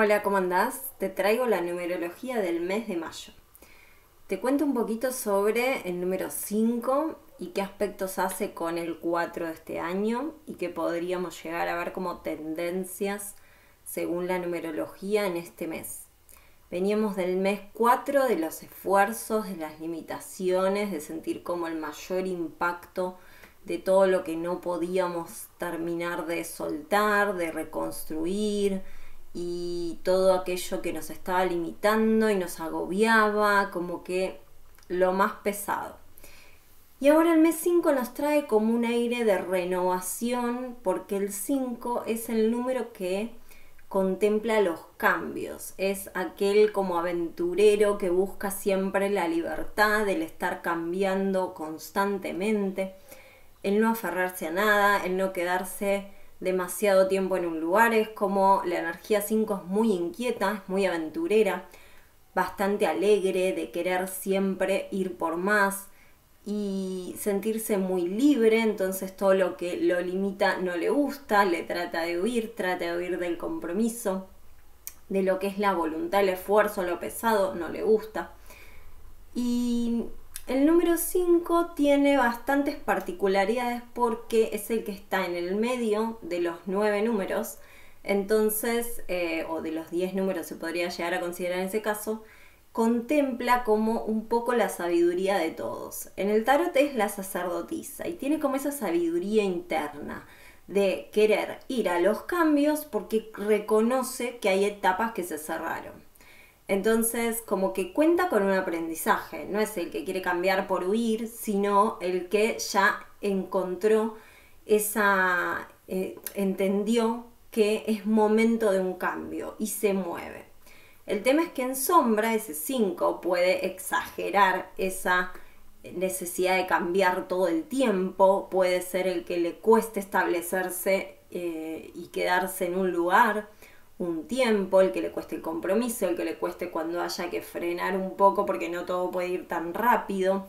Hola, ¿cómo andás? Te traigo la numerología del mes de mayo. Te cuento un poquito sobre el número 5 y qué aspectos hace con el 4 de este año y que podríamos llegar a ver como tendencias según la numerología en este mes. Veníamos del mes 4 de los esfuerzos, de las limitaciones, de sentir como el mayor impacto de todo lo que no podíamos terminar de soltar, de reconstruir y todo aquello que nos estaba limitando y nos agobiaba, como que lo más pesado. Y ahora el mes 5 nos trae como un aire de renovación porque el 5 es el número que contempla los cambios, es aquel como aventurero que busca siempre la libertad, el estar cambiando constantemente, el no aferrarse a nada, el no quedarse demasiado tiempo en un lugar. Es como la energía 5 es muy inquieta, es muy aventurera, bastante alegre, de querer siempre ir por más y sentirse muy libre. Entonces todo lo que lo limita no le gusta, le trata de huir del compromiso, de lo que es la voluntad, el esfuerzo, lo pesado, no le gusta. Y el número 5 tiene bastantes particularidades porque es el que está en el medio de los 9 números, entonces, o de los 10 números se podría llegar a considerar en ese caso, contempla como un poco la sabiduría de todos. En el tarot es la sacerdotisa y tiene como esa sabiduría interna de querer ir a los cambios porque reconoce que hay etapas que se cerraron. Entonces, como que cuenta con un aprendizaje, no es el que quiere cambiar por huir, sino el que ya encontró entendió que es momento de un cambio y se mueve. El tema es que en sombra ese 5 puede exagerar esa necesidad de cambiar todo el tiempo, puede ser el que le cueste establecerse y quedarse en un lugar un tiempo, el que le cueste el compromiso, el que le cueste cuando haya que frenar un poco porque no todo puede ir tan rápido,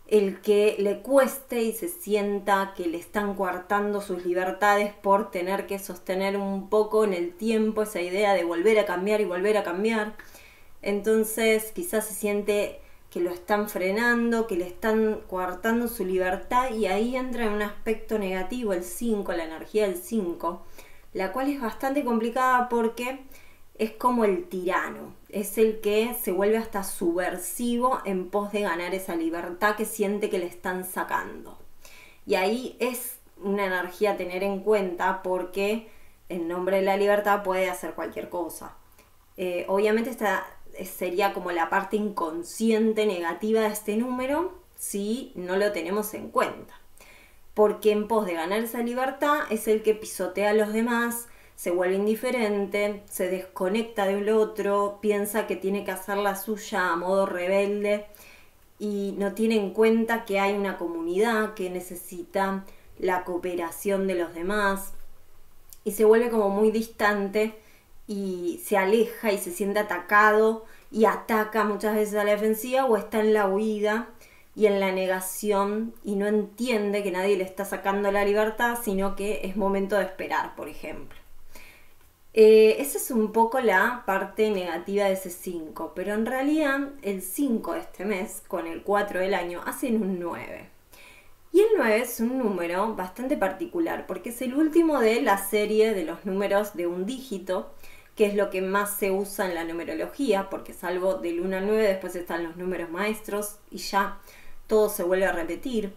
el que le cueste y se sienta que le están coartando sus libertades por tener que sostener un poco en el tiempo esa idea de volver a cambiar y volver a cambiar. Entonces quizás se siente que lo están frenando, que le están coartando su libertad, y ahí entra en un aspecto negativo el 5, la energía del 5, la cual es bastante complicada porque es como el tirano, es el que se vuelve hasta subversivo en pos de ganar esa libertad que siente que le están sacando. Y ahí es una energía a tener en cuenta porque en nombre de la libertad puede hacer cualquier cosa. Obviamente esta sería como la parte inconsciente negativa de este número si no lo tenemos en cuenta. Porque en pos de ganar esa libertad es el que pisotea a los demás, se vuelve indiferente, se desconecta del otro, piensa que tiene que hacer la suya a modo rebelde y no tiene en cuenta que hay una comunidad que necesita la cooperación de los demás, y se vuelve como muy distante y se aleja y se siente atacado y ataca muchas veces a la defensiva o está en la huida y en la negación y no entiende que nadie le está sacando la libertad, sino que es momento de esperar, por ejemplo. Esa es un poco la parte negativa de ese 5, pero en realidad el 5 de este mes con el 4 del año hacen un 9. Y el 9 es un número bastante particular porque es el último de la serie de los números de un dígito, que es lo que más se usa en la numerología, porque salvo del 1 al 9 después están los números maestros y ya todo se vuelve a repetir.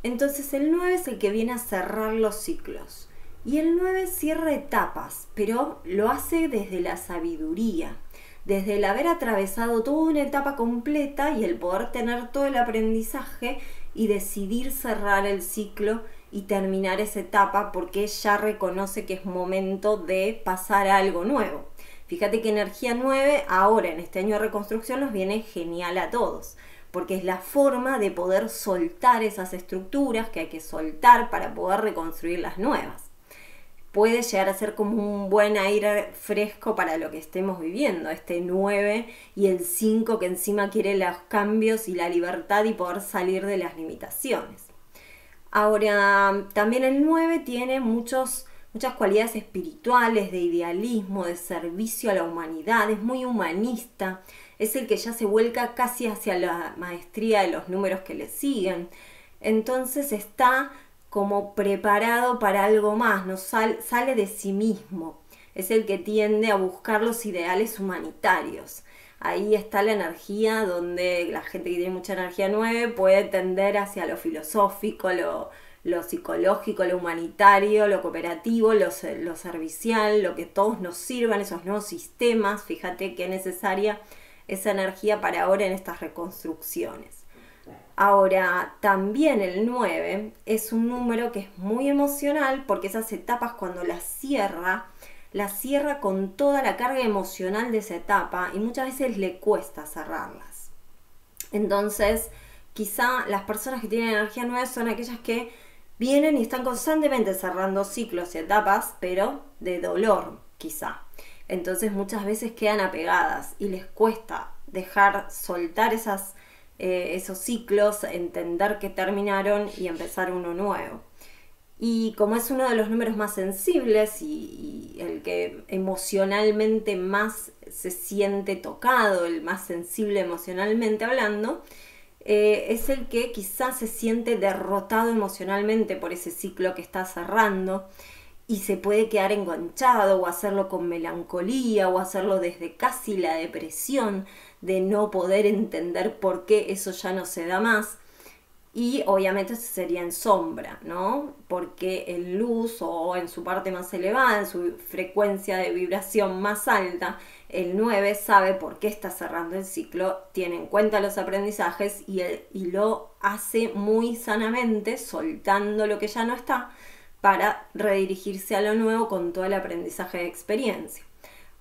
Entonces el 9 es el que viene a cerrar los ciclos. Y el 9 cierra etapas, pero lo hace desde la sabiduría, desde el haber atravesado toda una etapa completa y el poder tener todo el aprendizaje y decidir cerrar el ciclo y terminar esa etapa porque ya reconoce que es momento de pasar a algo nuevo. Fíjate que energía 9 ahora en este año de reconstrucción nos viene genial a todos, porque es la forma de poder soltar esas estructuras que hay que soltar para poder reconstruir las nuevas. Puede llegar a ser como un buen aire fresco para lo que estemos viviendo, este 9 y el 5 que encima quiere los cambios y la libertad y poder salir de las limitaciones. Ahora, también el 9 tiene muchos muchas cualidades espirituales, de idealismo, de servicio a la humanidad, es muy humanista, es el que ya se vuelca casi hacia la maestría de los números que le siguen. Entonces está como preparado para algo más, no sale de sí mismo. Es el que tiende a buscar los ideales humanitarios. Ahí está la energía donde la gente que tiene mucha energía 9 puede tender hacia lo filosófico, lo psicológico, lo humanitario, lo cooperativo, lo servicial, lo que todos nos sirvan, esos nuevos sistemas. Fíjate qué necesaria esa energía para ahora en estas reconstrucciones. Ahora, también el 9 es un número que es muy emocional porque esas etapas cuando las cierra con toda la carga emocional de esa etapa y muchas veces le cuesta cerrarlas. Entonces, quizá las personas que tienen energía 9 son aquellas que vienen y están constantemente cerrando ciclos y etapas, pero de dolor, quizá. Entonces muchas veces quedan apegadas y les cuesta dejar soltar esos ciclos, entender que terminaron y empezar uno nuevo. Y como es uno de los números más sensibles y el que emocionalmente más se siente tocado, el más sensible emocionalmente hablando, es el que quizás se siente derrotado emocionalmente por ese ciclo que está cerrando y se puede quedar enganchado o hacerlo con melancolía o hacerlo desde casi la depresión de no poder entender por qué eso ya no se da más. Y obviamente sería en sombra, ¿no? Porque en luz o en su parte más elevada, en su frecuencia de vibración más alta, el 9 sabe por qué está cerrando el ciclo, tiene en cuenta los aprendizajes y lo hace muy sanamente, soltando lo que ya no está, para redirigirse a lo nuevo con todo el aprendizaje de experiencia.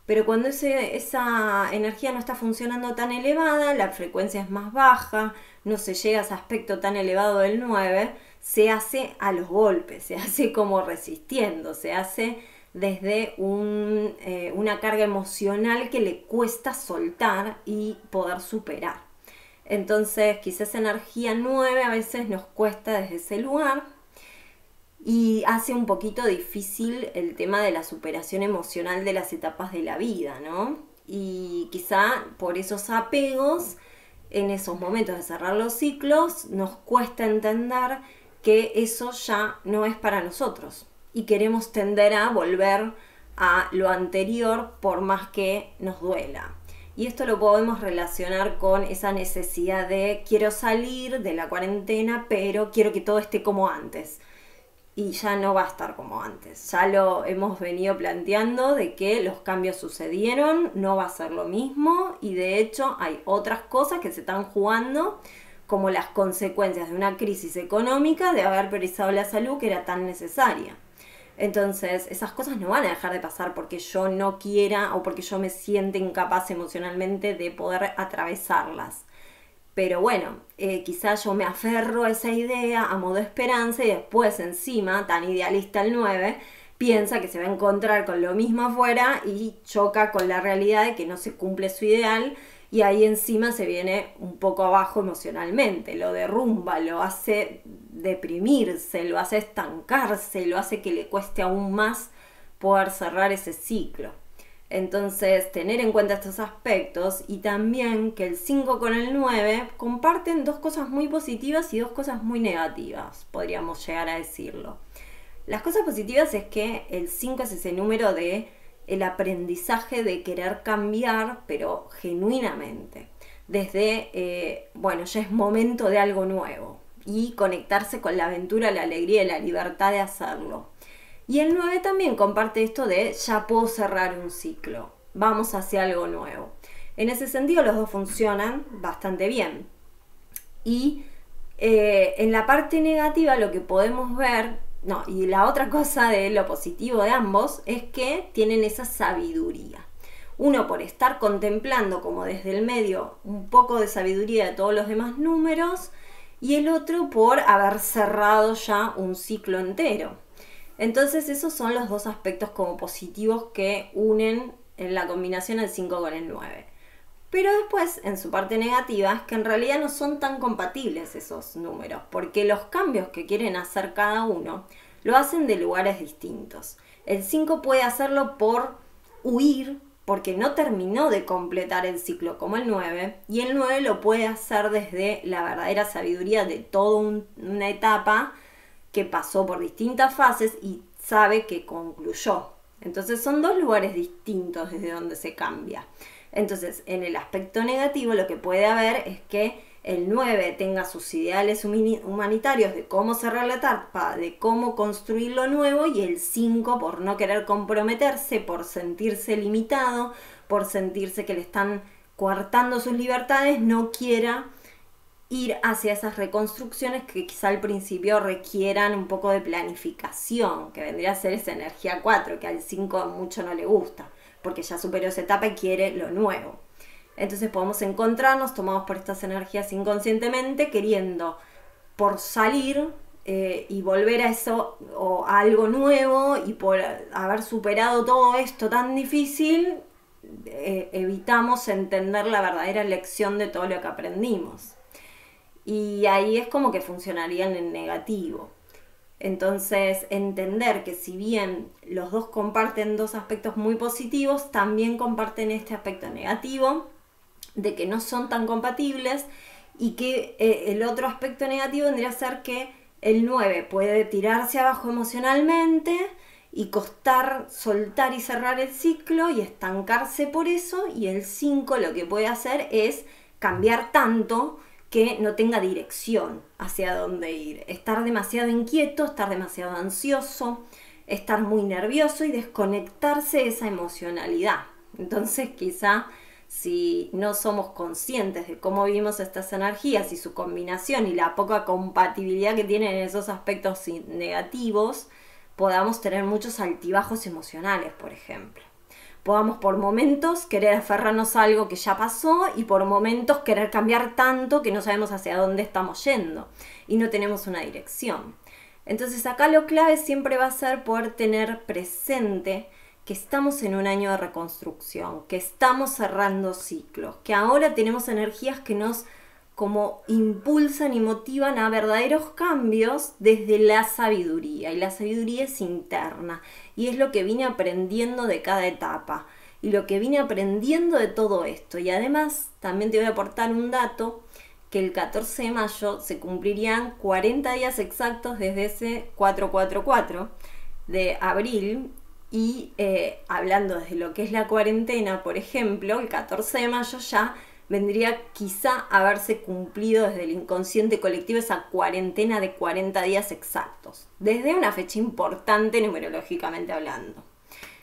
Pero cuando esa energía no está funcionando tan elevada, la frecuencia es más baja, no se llega a ese aspecto tan elevado del 9, se hace a los golpes, se hace como resistiendo, se hace desde una carga emocional que le cuesta soltar y poder superar. Entonces quizás energía 9 a veces nos cuesta desde ese lugar y hace un poquito difícil el tema de la superación emocional de las etapas de la vida, ¿no? Y quizá por esos apegos, en esos momentos de cerrar los ciclos, nos cuesta entender que eso ya no es para nosotros y queremos tender a volver a lo anterior por más que nos duela. Y esto lo podemos relacionar con esa necesidad de quiero salir de la cuarentena, pero quiero que todo esté como antes. Y ya no va a estar como antes. Ya lo hemos venido planteando de que los cambios sucedieron, no va a ser lo mismo y de hecho hay otras cosas que se están jugando como las consecuencias de una crisis económica de haber priorizado la salud que era tan necesaria. Entonces esas cosas no van a dejar de pasar porque yo no quiera o porque yo me sienta incapaz emocionalmente de poder atravesarlas. Pero bueno, quizás yo me aferro a esa idea a modo esperanza y después encima, tan idealista el 9, piensa que se va a encontrar con lo mismo afuera y choca con la realidad de que no se cumple su ideal y ahí encima se viene un poco abajo emocionalmente, lo derrumba, lo hace deprimirse, lo hace estancarse, lo hace que le cueste aún más poder cerrar ese ciclo. Entonces, tener en cuenta estos aspectos y también que el 5 con el 9 comparten dos cosas muy positivas y dos cosas muy negativas, podríamos llegar a decirlo. Las cosas positivas es que el 5 es ese número de el aprendizaje de querer cambiar, pero genuinamente. Desde, ya es momento de algo nuevo y conectarse con la aventura, la alegría y la libertad de hacerlo. Y el 9 también comparte esto de ya puedo cerrar un ciclo, vamos hacia algo nuevo. En ese sentido los dos funcionan bastante bien. Y en la parte negativa lo que podemos ver, y la otra cosa de lo positivo de ambos es que tienen esa sabiduría. Uno por estar contemplando como desde el medio un poco de sabiduría de todos los demás números y el otro por haber cerrado ya un ciclo entero. Entonces esos son los dos aspectos como positivos que unen en la combinación el 5 con el 9. Pero después, en su parte negativa, es que en realidad no son tan compatibles esos números, porque los cambios que quieren hacer cada uno lo hacen de lugares distintos. El 5 puede hacerlo por huir, porque no terminó de completar el ciclo como el 9, y el 9 lo puede hacer desde la verdadera sabiduría de toda una etapa que pasó por distintas fases y sabe que concluyó. Entonces son dos lugares distintos desde donde se cambia. Entonces, en el aspecto negativo lo que puede haber es que el 9 tenga sus ideales humanitarios de cómo cerrar la etapa, de cómo construir lo nuevo, y el 5, por no querer comprometerse, por sentirse limitado, por sentirse que le están coartando sus libertades, no quiera ir hacia esas reconstrucciones que quizá al principio requieran un poco de planificación, que vendría a ser esa energía 4, que al 5 mucho no le gusta, porque ya superó esa etapa y quiere lo nuevo. Entonces podemos encontrarnos tomados por estas energías inconscientemente, queriendo por salir y volver a eso o a algo nuevo, y por haber superado todo esto tan difícil, evitamos entender la verdadera lección de todo lo que aprendimos. Y ahí es como que funcionaría en el negativo. Entonces, entender que si bien los dos comparten dos aspectos muy positivos, también comparten este aspecto negativo, de que no son tan compatibles, y que el otro aspecto negativo vendría a ser que el 9 puede tirarse abajo emocionalmente y costar soltar y cerrar el ciclo y estancarse por eso, y el 5 lo que puede hacer es cambiar tanto que no tenga dirección hacia dónde ir, estar demasiado inquieto, estar demasiado ansioso, estar muy nervioso y desconectarse de esa emocionalidad. Entonces quizá si no somos conscientes de cómo vivimos estas energías y su combinación y la poca compatibilidad que tienen esos aspectos negativos, podamos tener muchos altibajos emocionales, por ejemplo. Podamos por momentos querer aferrarnos a algo que ya pasó, y por momentos querer cambiar tanto que no sabemos hacia dónde estamos yendo y no tenemos una dirección. Entonces acá lo clave siempre va a ser poder tener presente que estamos en un año de reconstrucción, que estamos cerrando ciclos, que ahora tenemos energías que nos como impulsan y motivan a verdaderos cambios desde la sabiduría, y la sabiduría es interna y es lo que vine aprendiendo de cada etapa y lo que vine aprendiendo de todo esto. Y además también te voy a aportar un dato, que el 14 de mayo se cumplirían 40 días exactos desde ese 444 de abril. Y hablando desde lo que es la cuarentena, por ejemplo, el 14 de mayo ya vendría quizá haberse cumplido desde el inconsciente colectivo esa cuarentena de 40 días exactos, desde una fecha importante numerológicamente hablando.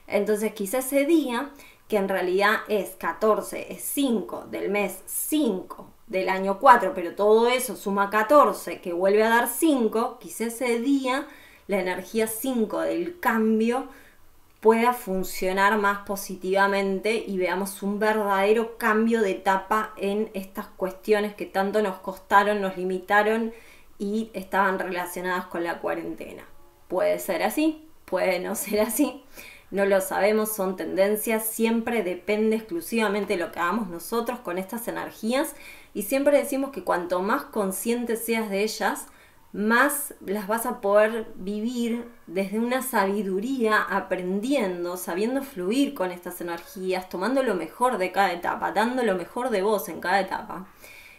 Entonces quizá ese día, que en realidad es 14, es 5 del mes 5 del año 4, pero todo eso suma 14, que vuelve a dar 5, quizá ese día la energía 5 del cambio pueda funcionar más positivamente y veamos un verdadero cambio de etapa en estas cuestiones que tanto nos costaron, nos limitaron y estaban relacionadas con la cuarentena. Puede ser así, puede no ser así, no lo sabemos, son tendencias, siempre depende exclusivamente de lo que hagamos nosotros con estas energías, y siempre decimos que cuanto más consciente seas de ellas, más las vas a poder vivir desde una sabiduría, aprendiendo, sabiendo fluir con estas energías, tomando lo mejor de cada etapa, dando lo mejor de vos en cada etapa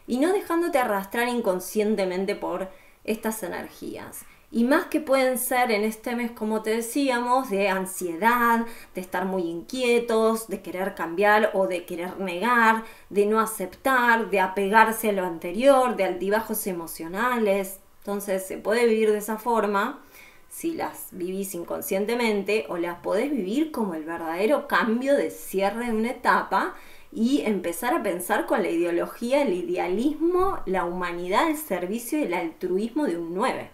y no dejándote arrastrar inconscientemente por estas energías. Y más que pueden ser en este mes, como te decíamos, de ansiedad, de estar muy inquietos, de querer cambiar o de querer negar, de no aceptar, de apegarse a lo anterior, de altibajos emocionales. Entonces se puede vivir de esa forma si las vivís inconscientemente, o las podés vivir como el verdadero cambio de cierre de una etapa y empezar a pensar con la ideología, el idealismo, la humanidad, el servicio y el altruismo de un 9.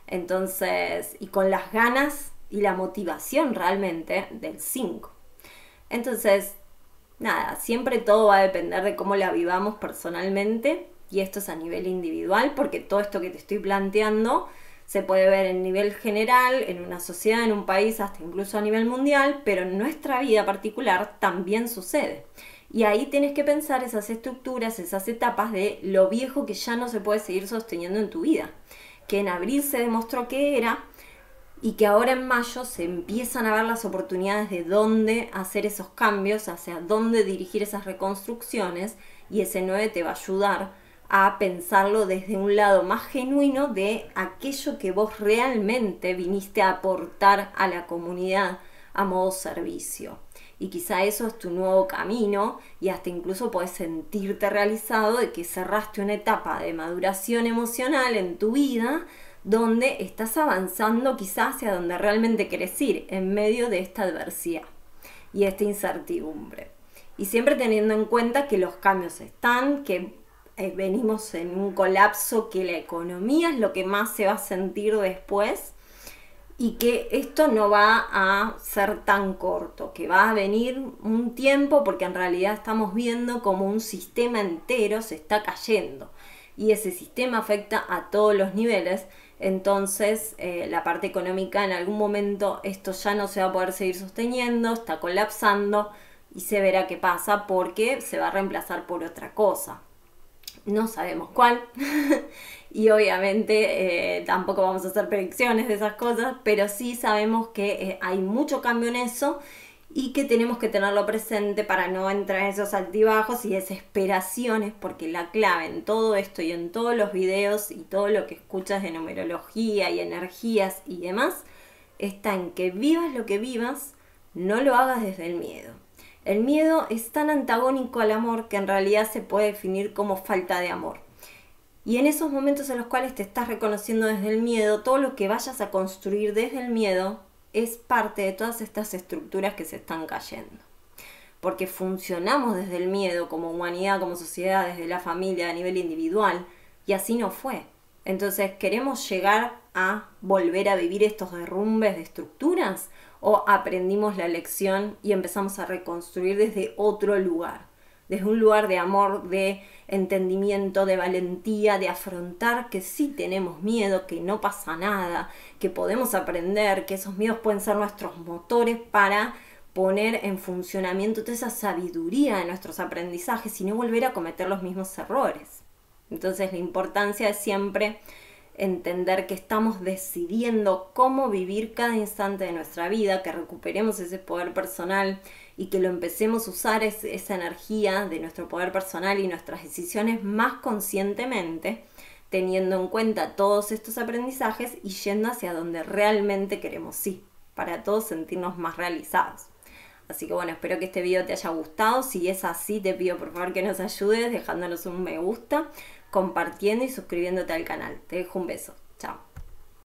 Entonces, y con las ganas y la motivación realmente del 5. Entonces, nada, siempre todo va a depender de cómo la vivamos personalmente. Y esto es a nivel individual, porque todo esto que te estoy planteando se puede ver en nivel general, en una sociedad, en un país, hasta incluso a nivel mundial, pero en nuestra vida particular también sucede. Y ahí tienes que pensar esas estructuras, esas etapas de lo viejo que ya no se puede seguir sosteniendo en tu vida, que en abril se demostró que era, y que ahora en mayo se empiezan a ver las oportunidades de dónde hacer esos cambios, hacia dónde dirigir esas reconstrucciones, y ese 9 te va a ayudar a pensarlo desde un lado más genuino de aquello que vos realmente viniste a aportar a la comunidad a modo servicio. Y quizá eso es tu nuevo camino y hasta incluso podés sentirte realizado de que cerraste una etapa de maduración emocional en tu vida donde estás avanzando quizás hacia donde realmente querés ir en medio de esta adversidad y esta incertidumbre. Y siempre teniendo en cuenta que los cambios están, que venimos en un colapso, que la economía es lo que más se va a sentir después y que esto no va a ser tan corto, que va a venir un tiempo porque en realidad estamos viendo como un sistema entero se está cayendo y ese sistema afecta a todos los niveles. Entonces la parte económica en algún momento esto ya no se va a poder seguir sosteniendo, está colapsando y se verá qué pasa porque se va a reemplazar por otra cosa. No sabemos cuál y obviamente tampoco vamos a hacer predicciones de esas cosas, pero sí sabemos que hay mucho cambio en eso y que tenemos que tenerlo presente para no entrar en esos altibajos y desesperaciones, porque la clave en todo esto y en todos los videos y todo lo que escuchas de numerología y energías y demás está en que vivas lo que vivas, no lo hagas desde el miedo. El miedo es tan antagónico al amor que en realidad se puede definir como falta de amor. Y en esos momentos en los cuales te estás reconociendo desde el miedo, todo lo que vayas a construir desde el miedo es parte de todas estas estructuras que se están cayendo. Porque funcionamos desde el miedo como humanidad, como sociedad, desde la familia, a nivel individual, y así no fue. Entonces, ¿queremos llegar a volver a vivir estos derrumbes de estructuras? ¿O aprendimos la lección y empezamos a reconstruir desde otro lugar? Desde un lugar de amor, de entendimiento, de valentía, de afrontar que sí tenemos miedo, que no pasa nada, que podemos aprender, que esos miedos pueden ser nuestros motores para poner en funcionamiento toda esa sabiduría de nuestros aprendizajes y no volver a cometer los mismos errores. Entonces la importancia es siempre entender que estamos decidiendo cómo vivir cada instante de nuestra vida, que recuperemos ese poder personal y que lo empecemos a usar esa energía de nuestro poder personal y nuestras decisiones más conscientemente, teniendo en cuenta todos estos aprendizajes y yendo hacia donde realmente queremos ir, para todos sentirnos más realizados. Así que bueno, espero que este video te haya gustado. Si es así, te pido por favor que nos ayudes dejándonos un me gusta, compartiendo y suscribiéndote al canal. Te dejo un beso. Chao.